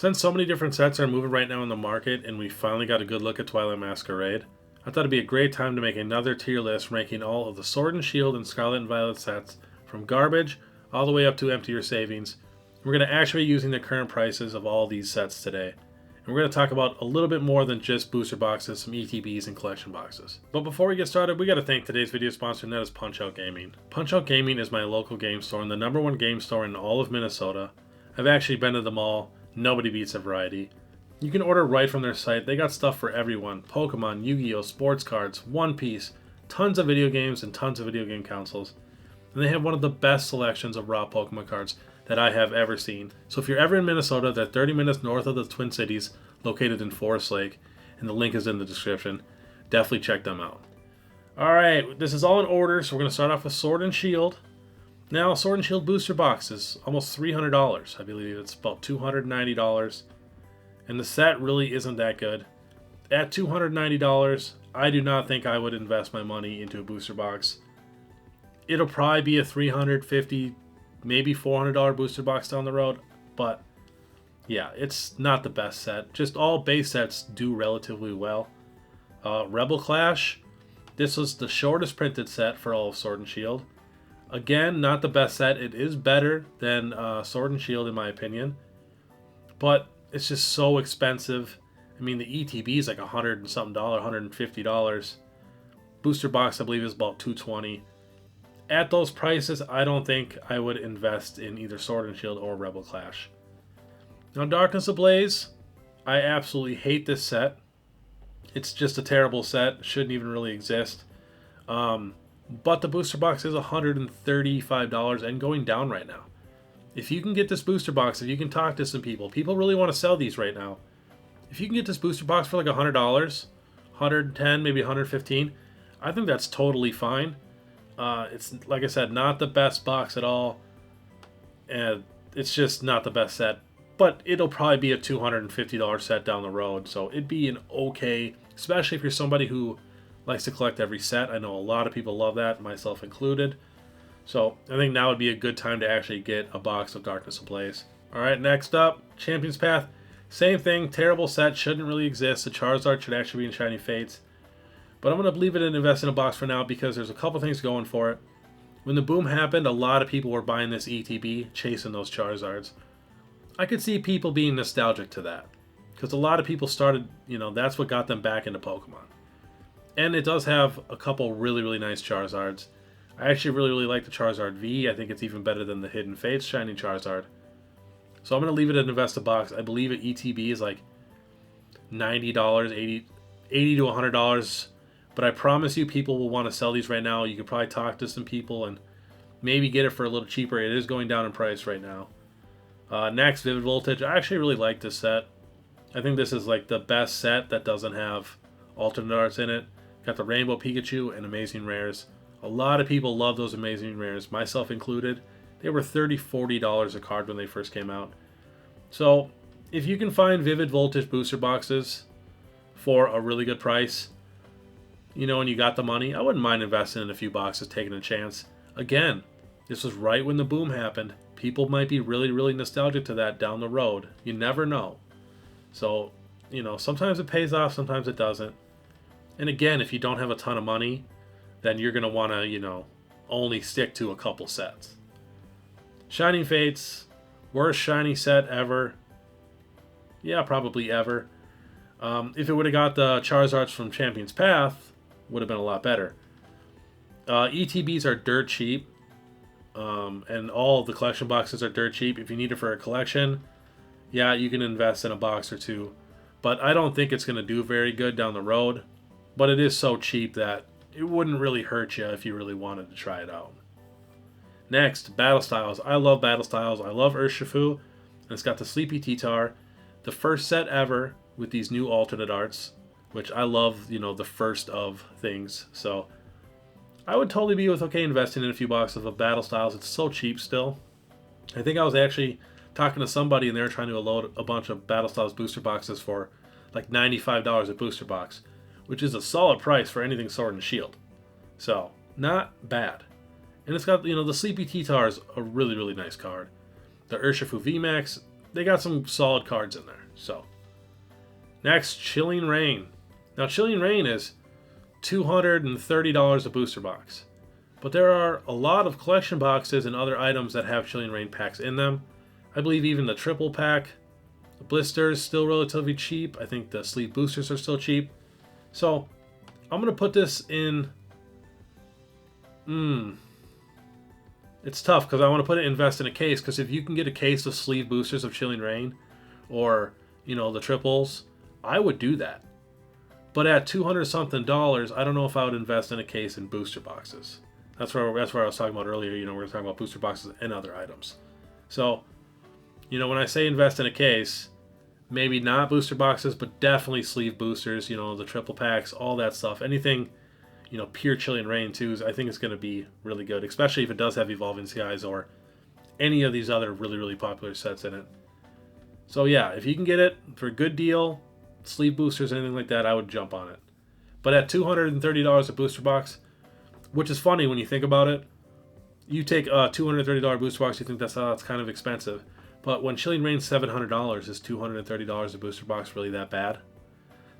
Since so many different sets are moving right now in the market and we finally got a good look at Twilight Masquerade, I thought it'd be a great time to make another tier list ranking all of the Sword and Shield and Scarlet and Violet sets from garbage all the way up to empty your savings. We're going to actually be using the current prices of all these sets today. And we're going to talk about a little bit more than just booster boxes, some ETBs, and collection boxes. But before we get started, we got to thank today's video sponsor, and that is Punch-Out Gaming. Punch-Out Gaming is my local game store and the #1 game store in all of Minnesota. I've actually been to them all. Nobody beats their variety. You can order right from their site. They got stuff for everyone. Pokemon, Yu-Gi-Oh, sports cards, One Piece, tons of video games, and tons of video game consoles. And they have one of the best selections of raw Pokemon cards that I have ever seen. So if you're ever in Minnesota, they're 30 minutes north of the Twin Cities, located in Forest Lake, and the link is in the description. Definitely check them out. Alright, this is all in order, so we're going to start off with Sword and Shield. Now, Sword and Shield booster box is almost $300. I believe it's about $290. And the set really isn't that good. At $290, I do not think I would invest my money into a booster box. It'll probably be a $350, maybe $400 booster box down the road. But, yeah, it's not the best set. Just all base sets do relatively well. Rebel Clash. This was the shortest printed set for all of Sword and Shield. Again, not the best set. It is better than Sword and Shield in my opinion. But it's just so expensive. I mean, the ETB is like $100 and something, $150. Booster box, I believe, is about $220. At those prices, I don't think I would invest in either Sword and Shield or Rebel Clash. Now, Darkness Ablaze, I absolutely hate this set. It's just a terrible set. Shouldn't even really exist. But the booster box is $135 and going down right now. If you can get this booster box, if you can talk to some people really want to sell these right now. If you can get this booster box for like $100, $110, maybe $115, I think that's totally fine. It's, like I said, not the best box at all. And it's just not the best set. But it'll probably be a $250 set down the road. So it'd be an okay, especially if you're somebody who likes to collect every set. I know a lot of people love that, myself included. So I think now would be a good time to actually get a box of Darkness Ablaze. Alright, next up, Champion's Path. Same thing, terrible set, shouldn't really exist. The Charizard should actually be in Shiny Fates. But I'm going to leave it and invest in a box for now because there's a couple things going for it. When the boom happened, a lot of people were buying this ETB, chasing those Charizards. I could see people being nostalgic to that. Because a lot of people started, that's what got them back into Pokemon. And it does have a couple really, really nice Charizards. I actually really, really like the Charizard V. I think it's even better than the Hidden Fates Shiny Charizard. So I'm going to leave it and invest a box. I believe at ETB is like $90, $80 to $100. But I promise you people will want to sell these right now. You could probably talk to some people and maybe get it for a little cheaper. It is going down in price right now. Next, Vivid Voltage. I actually really like this set. I think this is like the best set that doesn't have alternate arts in it. Got the Rainbow Pikachu and Amazing Rares. A lot of people love those Amazing Rares, myself included. They were $30, $40 a card when they first came out. So, if you can find Vivid Voltage booster boxes for a really good price, and you got the money, I wouldn't mind investing in a few boxes, taking a chance. Again, this was right when the boom happened. People might be really, really nostalgic to that down the road. You never know. So, sometimes it pays off, sometimes it doesn't. And again, if you don't have a ton of money, then you're going to want to, only stick to a couple sets. Shining Fates, worst shiny set ever. Yeah, probably ever. If it would have got the Charizards from Champion's Path, would have been a lot better. ETBs are dirt cheap. And all of the collection boxes are dirt cheap. If you need it for a collection, yeah, you can invest in a box or two. But I don't think it's going to do very good down the road. But it is so cheap that it wouldn't really hurt you if you really wanted to try it out. Next, Battle Styles. I love Battle Styles. I love Urshifu. And it's got the Sleepy T-Tar. The first set ever with these new alternate arts. Which I love, the first of things. So I would totally be okay investing in a few boxes of Battle Styles. It's so cheap still. I think I was actually talking to somebody and they were trying to load a bunch of Battle Styles booster boxes for like $95 a booster box. Which is a solid price for anything Sword and Shield. So, not bad. And it's got, the Sleepy T-Tar is a really, really nice card. The Urshifu VMAX, they got some solid cards in there. So next, Chilling Reign. Now Chilling Reign is $230 a booster box. But there are a lot of collection boxes and other items that have Chilling Reign packs in them. I believe even the triple pack, the blisters, still relatively cheap. I think the sleeve boosters are still cheap. So I'm going to put this in... It's tough because I want to put it invest in a case, because if you can get a case of sleeve boosters of Chilling Reign or, you know, the triples, I would do that. But at $200 something, I don't know if I would invest in a case in booster boxes. That's where I was talking about earlier. You know, we're talking about booster boxes and other items. So, you know, when I say invest in a case, maybe not booster boxes, but definitely sleeve boosters, you know, the triple packs, all that stuff. Anything, you know, pure Chilling Reign 2s, I think it's going to be really good, especially if it does have Evolving Skies or any of these other really, really popular sets in it. So yeah, if you can get it for a good deal, sleeve boosters, anything like that, I would jump on it. But at $230 a booster box, which is funny when you think about it, you take a $230 booster box, you think that's kind of expensive. But when Chilling Reign's $700, is $230 a booster box really that bad?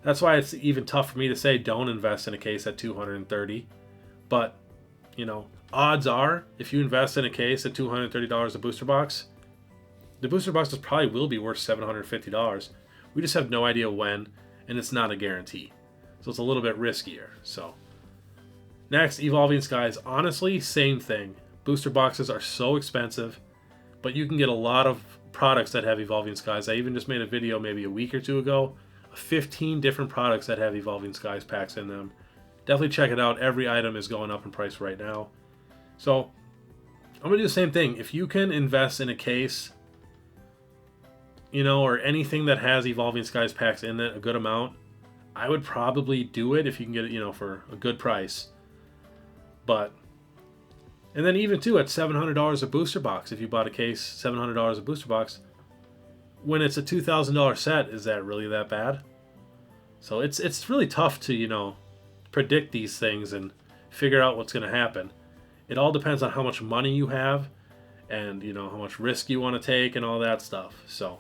That's why it's even tough for me to say don't invest in a case at $230. But, you know, odds are, if you invest in a case at $230 a booster box, the booster boxes probably will be worth $750. We just have no idea when, and it's not a guarantee. So it's a little bit riskier. So next, Evolving Skies. Honestly, same thing. Booster boxes are so expensive, but you can get a lot of products that have Evolving Skies. I even just made a video maybe a week or two ago of 15 different products that have Evolving Skies packs in them. Definitely check it out. Every item is going up in price right now. So I'm going to do the same thing. If you can invest in a case, you know, or anything that has Evolving Skies packs in it, a good amount, I would probably do it if you can get it, you know, for a good price. But, and then even too, at $700 a booster box, if you bought a case, $700 a booster box, when it's a $2,000 set, is that really that bad? So it's really tough to, you know, predict these things and figure out what's going to happen. It all depends on how much money you have and, you know, how much risk you want to take and all that stuff. So,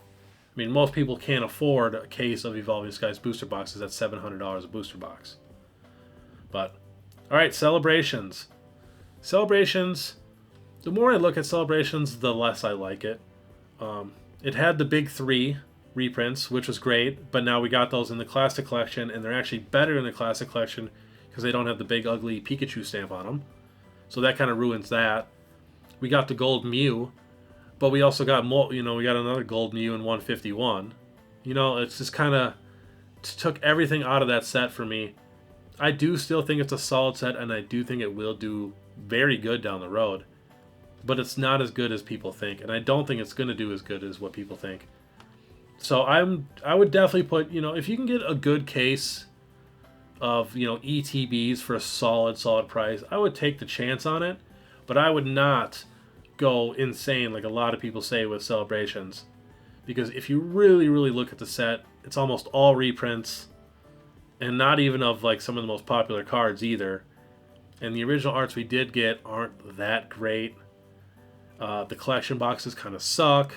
I mean, most people can't afford a case of Evolving Skies booster boxes at $700 a booster box. But, alright, Celebrations. Celebrations, the more I look at Celebrations, the less I like it. It had the big 3 reprints, which was great, but now we got those in the Classic Collection, and they're actually better in the Classic Collection because they don't have the big ugly Pikachu stamp on them. So that kind of ruins that. We got the Gold Mew, but we also got, you know, we got another Gold Mew in 151. You know, it's just kind of took everything out of that set for me. I do still think it's a solid set, and I do think it will do very good down the road. But it's not as good as people think, and I don't think it's going to do as good as what people think. So I would definitely put, you know, if you can get a good case of, you know, ETBs for a solid price, I would take the chance on it, but I would not go insane like a lot of people say with Celebrations. Because if you really, really look at the set, it's almost all reprints, and not even of like some of the most popular cards either. And the original arts we did get aren't that great. The collection boxes kind of suck.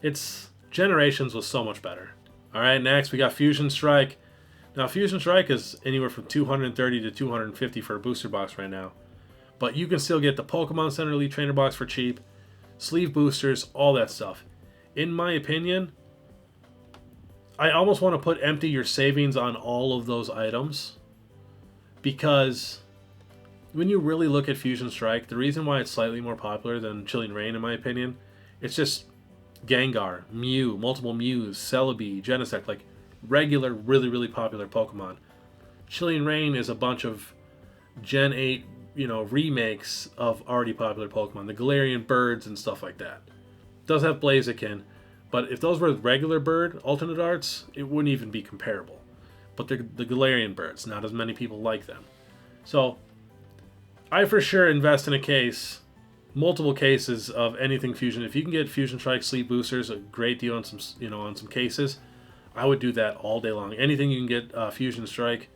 It's Generations was so much better. Alright, next we got Fusion Strike. Now Fusion Strike is anywhere from $230 to $250 for a booster box right now. But you can still get the Pokemon Center Elite Trainer box for cheap, sleeve boosters, all that stuff. In my opinion, I almost want to put empty your savings on all of those items, because when you really look at Fusion Strike, the reason why it's slightly more popular than Chilling Reign, in my opinion, it's just Gengar, Mew, multiple Mews, Celebi, Genesect, like regular, really, really popular Pokemon. Chilling Reign is a bunch of Gen 8, you know, remakes of already popular Pokemon, the Galarian birds and stuff like that. It does have Blaziken, but if those were regular bird alternate arts, it wouldn't even be comparable. But they're the Galarian birds, not as many people like them. So I for sure invest in a case, multiple cases of anything Fusion. If you can get Fusion Strike Sleep Boosters, a great deal on some, you know, on some cases, I would do that all day long. Anything you can get Fusion Strike,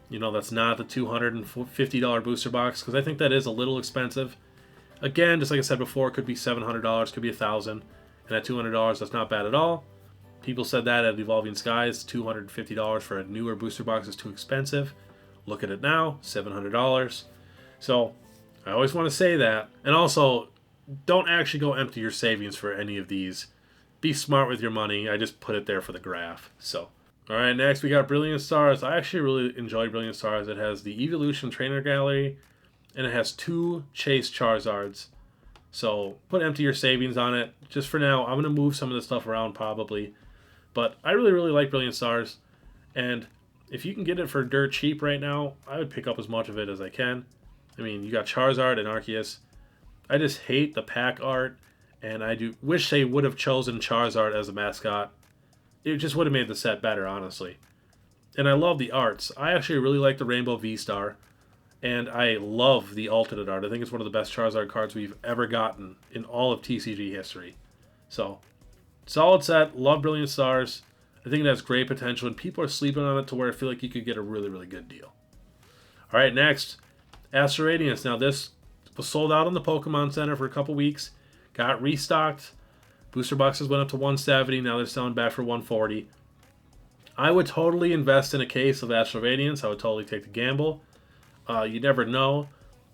you know, that's not the $250 booster box, because I think that is a little expensive. Again, just like I said before, it could be $700, could be $1,000, And at $200, that's not bad at all. People said that at Evolving Skies, $250 for a newer booster box is too expensive. Look at it now, $700. So I always want to say that. And also, don't actually go empty your savings for any of these. Be smart with your money. I just put it there for the graph. So, all right, next we got Brilliant Stars. I actually really enjoy Brilliant Stars. It has the Evolution Trainer Gallery, and it has 2 Chase Charizards. So put empty your savings on it. Just for now, I'm going to move some of this stuff around probably. But I really, really like Brilliant Stars. And if you can get it for dirt cheap right now, I would pick up as much of it as I can. I mean, you got Charizard and Arceus. I just hate the pack art. And I do wish they would have chosen Charizard as a mascot. It just would have made the set better, honestly. And I love the arts. I actually really like the Rainbow V-Star. And I love the alternate art. I think it's one of the best Charizard cards we've ever gotten in all of TCG history. So, solid set. Love Brilliant Stars. I think it has great potential, and people are sleeping on it to where I feel like you could get a really, really good deal. All right, next, Astro Radiance. Now, this was sold out in the Pokemon Center for a couple weeks. Got restocked. Booster boxes went up to $170. Now they're selling back for $140. I would totally invest in a case of Astro Radiance. I would totally take the gamble. You never know.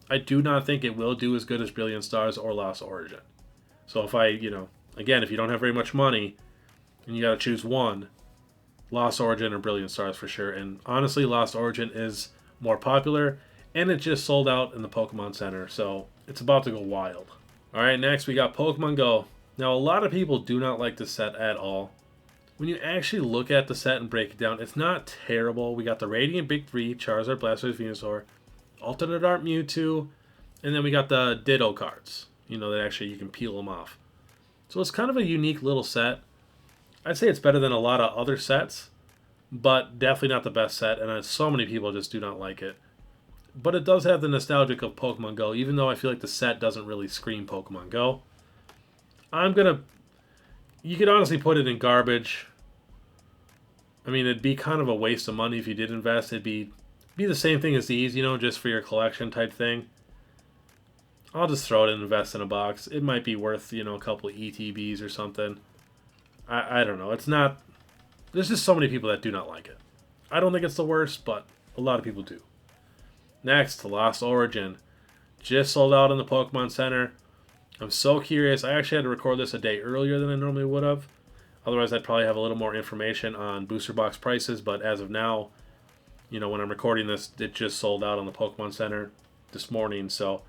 I do not think it will do as good as Brilliant Stars or Lost Origin. So if again, if you don't have very much money and you got to choose one, Lost Origin or Brilliant Stars for sure. And honestly, Lost Origin is more popular, and it just sold out in the Pokemon Center, so it's about to go wild. All right, next we got Pokemon Go. Now, a lot of people do not like this set at all. When you actually look at the set and break it down, it's not terrible. We got the Radiant Big 3, Charizard, Blastoise, Venusaur, alternate art Mewtwo, and then we got the Ditto cards, that actually you can peel them off. So it's kind of a unique little set. I'd say it's better than a lot of other sets, but definitely not the best set, and so many people just do not like it. But it does have the nostalgic of Pokemon Go, even though I feel like the set doesn't really scream Pokemon Go. You could honestly put it in garbage. I mean, it'd be kind of a waste of money if you did invest. It'd be the same thing as these, just for your collection type thing. I'll just throw it and invest in a box. It might be worth, a couple of ETBs or something. I don't know. It's not... There's just so many people that do not like it. I don't think it's the worst, but a lot of people do. Next, Lost Origin. Just sold out in the Pokemon Center. I'm so curious. I actually had to record this a day earlier than I normally would have. Otherwise, I'd probably have a little more information on booster box prices. But as of now, when I'm recording this, it just sold out on the Pokemon Center this morning. So,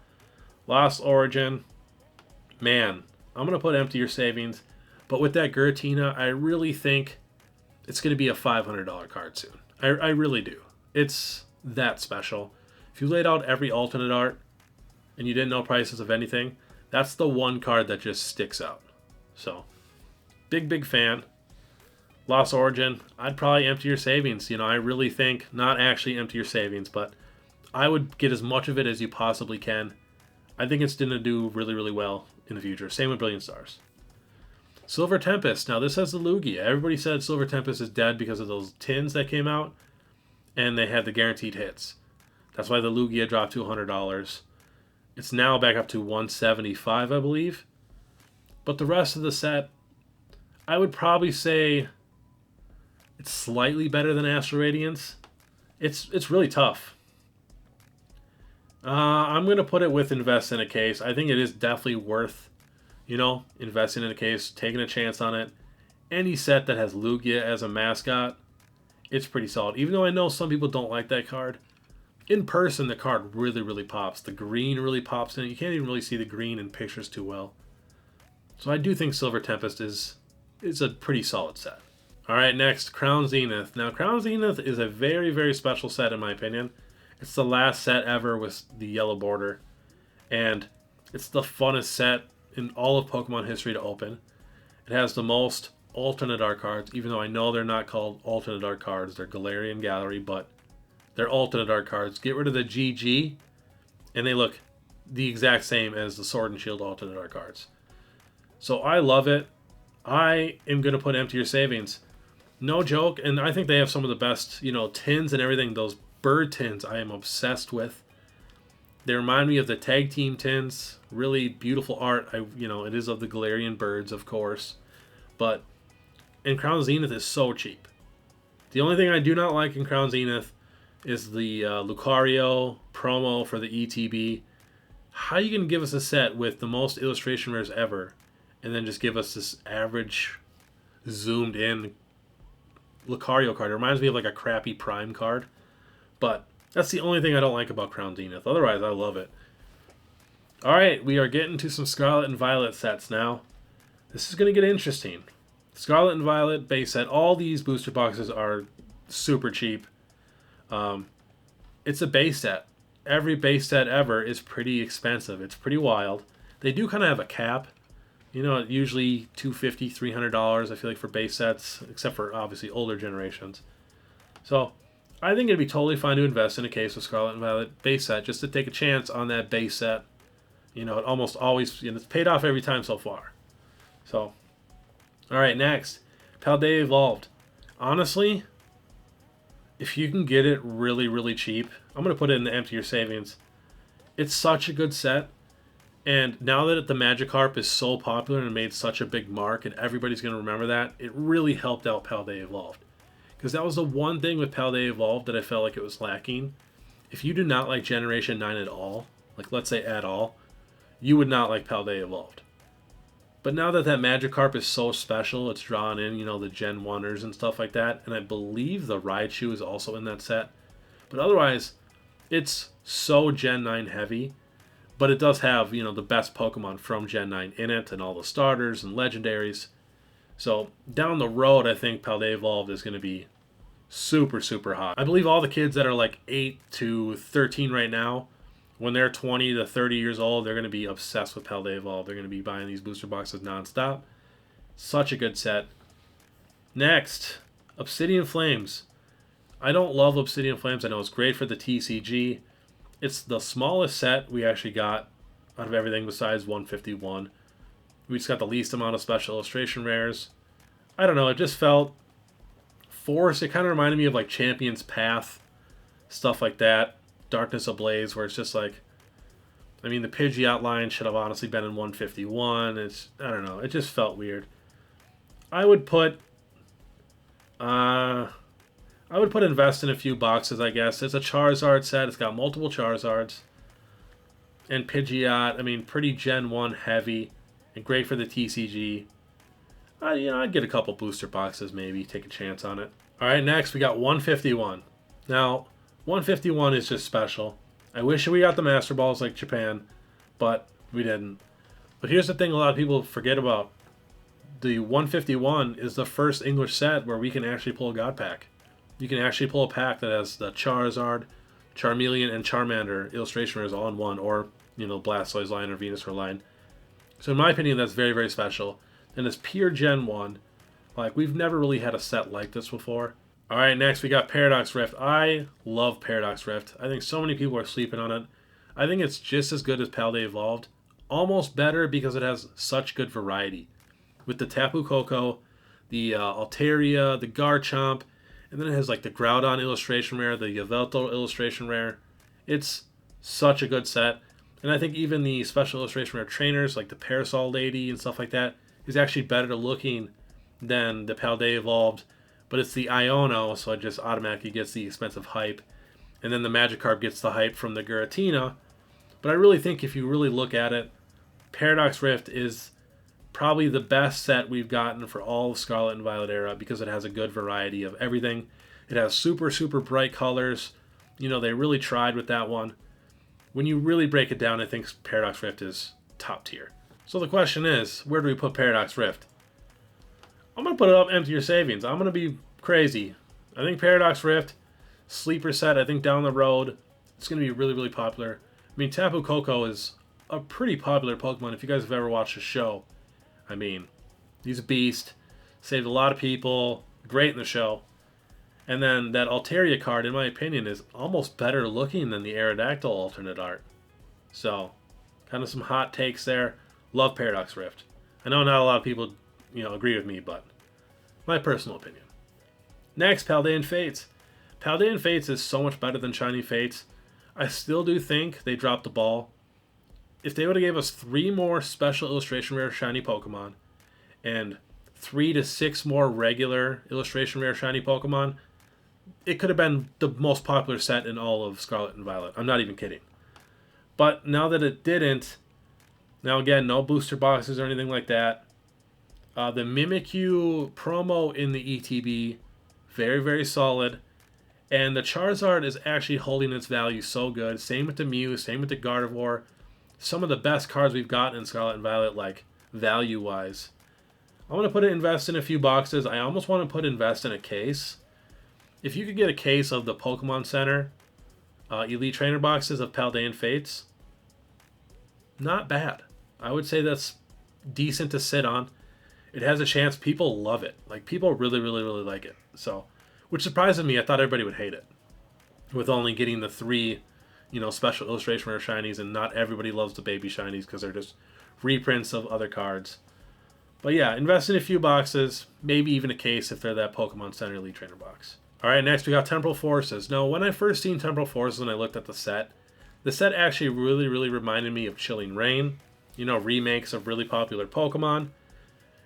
Lost Origin. Man, I'm going to put empty your savings. But with that Giratina, I really think it's going to be a $500 card soon. I really do. It's that special. If you laid out every alternate art and you didn't know prices of anything, that's the one card that just sticks out. So, big fan. Lost Origin, I'd probably empty your savings. I really think, not actually empty your savings, but I would get as much of it as you possibly can. I think it's going to do really, really well in the future. Same with Brilliant Stars. Silver Tempest. Now, this has the Lugia. Everybody said Silver Tempest is dead because of those tins that came out, and they had the guaranteed hits. That's why the Lugia dropped to $100. It's now back up to $175, I believe. But the rest of the set, I would probably say it's slightly better than Astro Radiance. It's really tough. I'm going to put it with invest in a case. I think it is definitely worth, investing in a case, taking a chance on it. Any set that has Lugia as a mascot, it's pretty solid. Even though I know some people don't like that card. In person, the card really, really pops. The green really pops in it. You can't even really see the green in pictures too well. So I do think Silver Tempest is a pretty solid set. All right, next, Crown Zenith. Now, Crown Zenith is a very, very special set in my opinion. It's the last set ever with the yellow border. And it's the funnest set in all of Pokemon history to open. It has the most alternate art cards, even though I know they're not called alternate art cards. They're Galarian Gallery, but they're alternate art cards. Get rid of the GG, and they look the exact same as the Sword and Shield alternate art cards. So I love it. I am going to put empty your savings. No joke, and I think they have some of the best, tins and everything. Those bird tins I am obsessed with. They remind me of the tag team tints. Really beautiful art. It is of the Galarian birds, of course. But and Crown Zenith is so cheap. The only thing I do not like in Crown Zenith is the Lucario promo for the ETB. How are you going to give us a set with the most illustration rares ever and then just give us this average zoomed in Lucario card? It reminds me of like a crappy Prime card. But that's the only thing I don't like about Crown Zenith. Otherwise, I love it. Alright, we are getting to some Scarlet and Violet sets now. This is going to get interesting. Scarlet and Violet base set. All these booster boxes are super cheap. It's a base set. Every base set ever is pretty expensive. It's pretty wild. They do kind of have a cap. Usually $250, $300, I feel like, for base sets, except for, obviously, older generations. So, I think it'd be totally fine to invest in a case of Scarlet and Violet base set, just to take a chance on that base set. It almost always, it's paid off every time so far. So, alright, next. Paldea Evolved. Honestly, if you can get it really, really cheap, I'm going to put it in the Empty Your Savings. It's such a good set. And now that the Magikarp is so popular and made such a big mark, and everybody's going to remember that, it really helped out Paldea Evolved. Because that was the one thing with Paldea Evolved that I felt like it was lacking. If you do not like Generation 9 at all, like let's say at all, you would not like Paldea Evolved. But now that Magikarp is so special, it's drawn in, the Gen 1ers and stuff like that, and I believe the Raichu is also in that set. But otherwise, it's so Gen 9 heavy, but it does have, the best Pokemon from Gen 9 in it, and all the starters and legendaries. So, down the road, I think Paldea Evolved is going to be super, super hot. I believe all the kids that are like 8 to 13 right now, when they're 20 to 30 years old, they're going to be obsessed with Paldea Evolved. They're going to be buying these booster boxes nonstop. Such a good set. Next, Obsidian Flames. I don't love Obsidian Flames. I know it's great for the TCG. It's the smallest set we actually got out of everything besides 151. We just got the least amount of special illustration rares. I don't know, it just felt forced. It kind of reminded me of like Champion's Path, stuff like that. Darkness Ablaze, where it's just like, the Pidgeot line should have honestly been in 151. I don't know, it just felt weird. I would put invest in a few boxes, I guess. It's a Charizard set. It's got multiple Charizards. And Pidgeot, pretty Gen 1 heavy and great for the TCG. I'd get a couple booster boxes maybe, take a chance on it. All right, next we got 151. Now, 151 is just special. I wish we got the Master Balls like Japan, but we didn't. But here's the thing a lot of people forget about. The 151 is the first English set where we can actually pull a God Pack. You can actually pull a pack that has the Charizard, Charmeleon, and Charmander illustration rares all in one, or, Blastoise line or Venusaur line. So in my opinion, that's very, very special. And it's pure Gen 1. Like, we've never really had a set like this before. Alright, next we got Paradox Rift. I love Paradox Rift. I think so many people are sleeping on it. I think it's just as good as Paldea Evolved. Almost better because it has such good variety. With the Tapu Koko, the Altaria, the Garchomp, and then it has like the Groudon illustration rare, the Yveltal illustration rare. It's such a good set. And I think even the special illustration rare trainers, like the Parasol Lady and stuff like that, is actually better looking than the Paldea Evolved. But it's the Iono, so it just automatically gets the expensive hype. And then the Magikarp gets the hype from the Giratina. But I really think if you really look at it, Paradox Rift is probably the best set we've gotten for all of Scarlet and Violet era because it has a good variety of everything. It has super, super bright colors. They really tried with that one. When you really break it down, I think Paradox Rift is top tier. So the question is, where do we put Paradox Rift? I'm going to put it up Empty Your Savings. I'm going to be crazy. I think Paradox Rift, sleeper set, I think down the road, it's going to be really, really popular. Tapu Koko is a pretty popular Pokemon if you guys have ever watched the show. He's a beast, saved a lot of people, great in the show. And then that Altaria card, in my opinion, is almost better looking than the Aerodactyl alternate art. So, kind of some hot takes there. Love Paradox Rift. I know not a lot of people, agree with me, but my personal opinion. Next, Paldean Fates. Paldean Fates is so much better than Shiny Fates. I still do think they dropped the ball. If they would have gave us 3 more special illustration rare shiny Pokemon and 3 to 6 more regular illustration rare shiny Pokemon, it could have been the most popular set in all of Scarlet and Violet. I'm not even kidding. But now that it didn't, now again, no booster boxes or anything like that. The Mimikyu promo in the ETB, very, very solid. And the Charizard is actually holding its value so good. Same with the Mew, same with the Gardevoir. Some of the best cards we've gotten in Scarlet and Violet, like value-wise. I want to put it invest in a few boxes. I almost want to put invest in a case. If you could get a case of the Pokemon Center Elite Trainer boxes of Paldean Fates, not bad. I would say that's decent to sit on. It has a chance. People love it. Like, people really, really, really like it. So, which surprises me. I thought everybody would hate it. With only getting the 3, special illustration rare shinies, and not everybody loves the baby shinies because they're just reprints of other cards. But yeah, invest in a few boxes, maybe even a case if they're that Pokemon Center Elite Trainer box. Alright, next we got Temporal Forces. Now, when I first seen Temporal Forces and I looked at the set actually really, really reminded me of Chilling Reign, remakes of really popular Pokemon.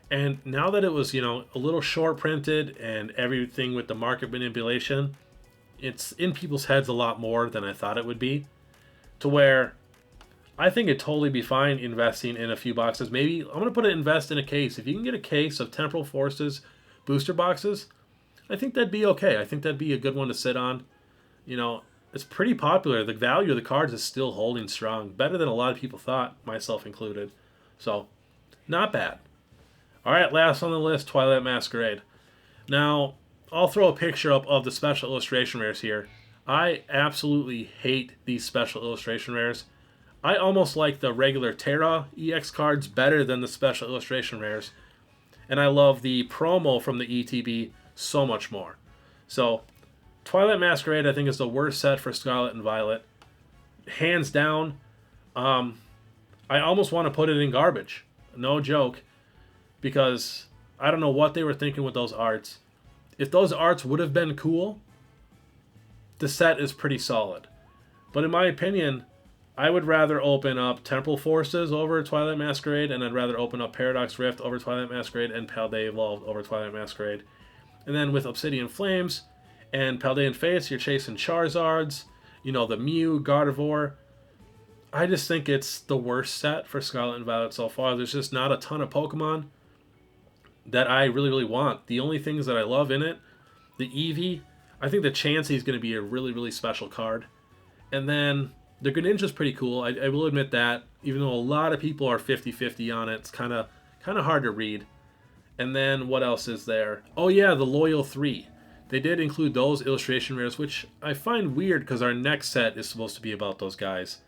And now that it was, a little short printed and everything with the market manipulation, it's in people's heads a lot more than I thought it would be. To where I think it'd totally be fine investing in a few boxes. Maybe I'm going to put it invest in a case. If you can get a case of Temporal Forces booster boxes, I think that'd be okay. I think that'd be a good one to sit on. It's pretty popular. The value of the cards is still holding strong. Better than a lot of people thought, myself included. So, not bad. Alright, last on the list, Twilight Masquerade. Now, I'll throw a picture up of the special illustration rares here. I absolutely hate these special illustration rares. I almost like the regular Terra EX cards better than the special illustration rares. And I love the promo from the ETB so much more. So, Twilight Masquerade I think is the worst set for Scarlet and Violet. Hands down. I almost want to put it in garbage. No joke. Because I don't know what they were thinking with those arts. If those arts would have been cool, the set is pretty solid. But in my opinion, I would rather open up Temporal Forces over Twilight Masquerade, and I'd rather open up Paradox Rift over Twilight Masquerade and Paldea Evolved over Twilight Masquerade. And then with Obsidian Flames and Paldean Fates, you're chasing Charizards, the Mew, Gardevoir. I just think it's the worst set for Scarlet and Violet so far. There's just not a ton of Pokemon that I really, really want. The only things that I love in it, the Eevee, I think the Chansey is going to be a really, really special card. And then the Greninja's pretty cool. I will admit that, even though a lot of people are 50-50 on it, it's kind of hard to read. And then what else is there? Oh yeah, the Loyal 3. They did include those illustration rares, which I find weird because our next set is supposed to be about those guys.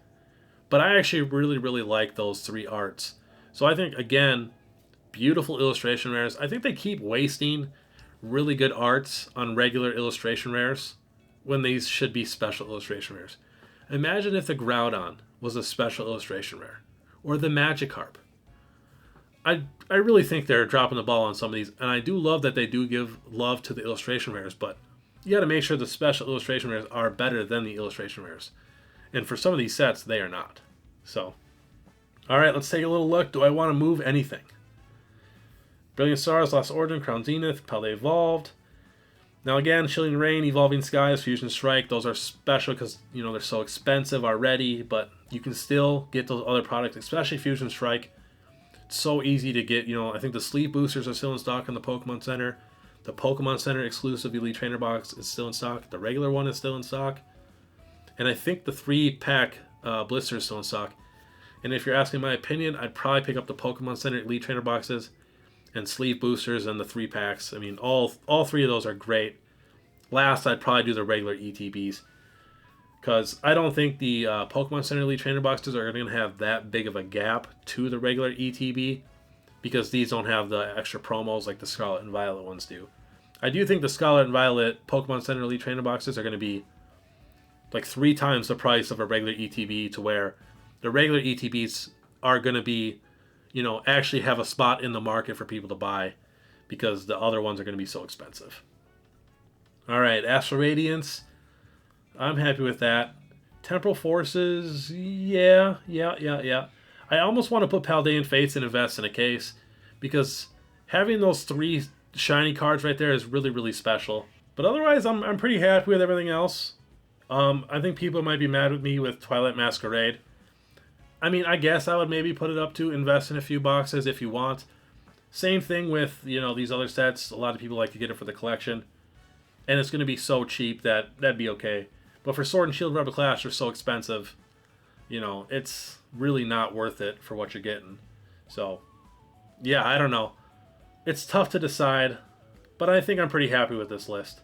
But I actually really, really like those 3 arts. So I think, again, beautiful illustration rares. I think they keep wasting really good arts on regular illustration rares when these should be special illustration rares. Imagine if the Groudon was a special illustration rare. Or the Magikarp. I really think they're dropping the ball on some of these, and I do love that they do give love to the illustration rares, but you got to make sure the special illustration rares are better than the illustration rares. And for some of these sets, they are not. So, alright, let's take a little look. Do I want to move anything? Brilliant Stars, Lost Origin, Crown Zenith, Paldea Evolved. Now again, Chilling Reign, Evolving Skies, Fusion Strike, those are special because, they're so expensive already, but you can still get those other products, especially Fusion Strike. It's so easy to get, I think the sleeve boosters are still in stock in the Pokemon Center. The Pokemon Center exclusive Elite Trainer box is still in stock. The regular one is still in stock. And I think the 3-pack blister is still in stock. And if you're asking my opinion, I'd probably pick up the Pokemon Center Elite Trainer boxes and sleeve boosters and the 3-packs. I mean, all 3 of those are great. Last, I'd probably do the regular ETBs. Because I don't think the Pokemon Center Elite Trainer boxes are going to have that big of a gap to the regular ETB. Because these don't have the extra promos like the Scarlet and Violet ones do. I do think the Scarlet and Violet Pokemon Center Elite Trainer boxes are going to be like 3 times the price of a regular ETB, to where the regular ETBs are going to be, actually have a spot in the market for people to buy, because the other ones are going to be so expensive. Alright, Astral Radiance. I'm happy with that. Temporal Forces, yeah. I almost want to put Paldean Fates and invest in a case because having those 3 shiny cards right there is really, really special. But otherwise, I'm pretty happy with everything else. I think people might be mad with me with Twilight Masquerade. I mean, I guess I would maybe put it up to invest in a few boxes if you want. Same thing with, these other sets. A lot of people like to get it for the collection. And it's going to be so cheap that that'd be okay. But for Sword and Shield Rebel Clash, they're so expensive. It's really not worth it for what you're getting. So, yeah, I don't know. It's tough to decide, but I think I'm pretty happy with this list.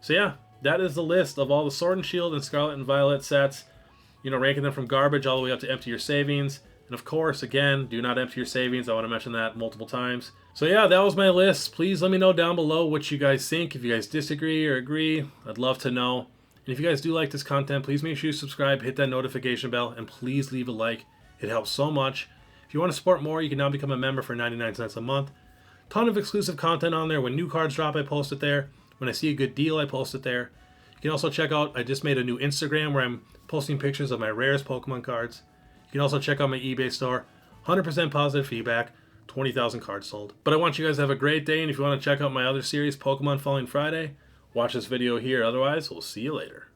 So yeah, that is the list of all the Sword and Shield and Scarlet and Violet sets. Ranking them from garbage all the way up to empty your savings. And of course, again, do not empty your savings. I want to mention that multiple times. So yeah, that was my list. Please let me know down below what you guys think. If you guys disagree or agree, I'd love to know. And if you guys do like this content, please make sure you subscribe, hit that notification bell, and please leave a like. It helps so much. If you want to support more, you can now become a member for 99 cents a month. Ton of exclusive content on there. When new cards drop, I post it there. When I see a good deal, I post it there. You can also check out, I just made a new Instagram where I'm posting pictures of my rarest Pokemon cards. You can also check out my eBay store. 100% positive feedback, 20,000 cards sold. But I want you guys to have a great day, and if you want to check out my other series, Pokemon Falling Friday, watch this video here. Otherwise, we'll see you later.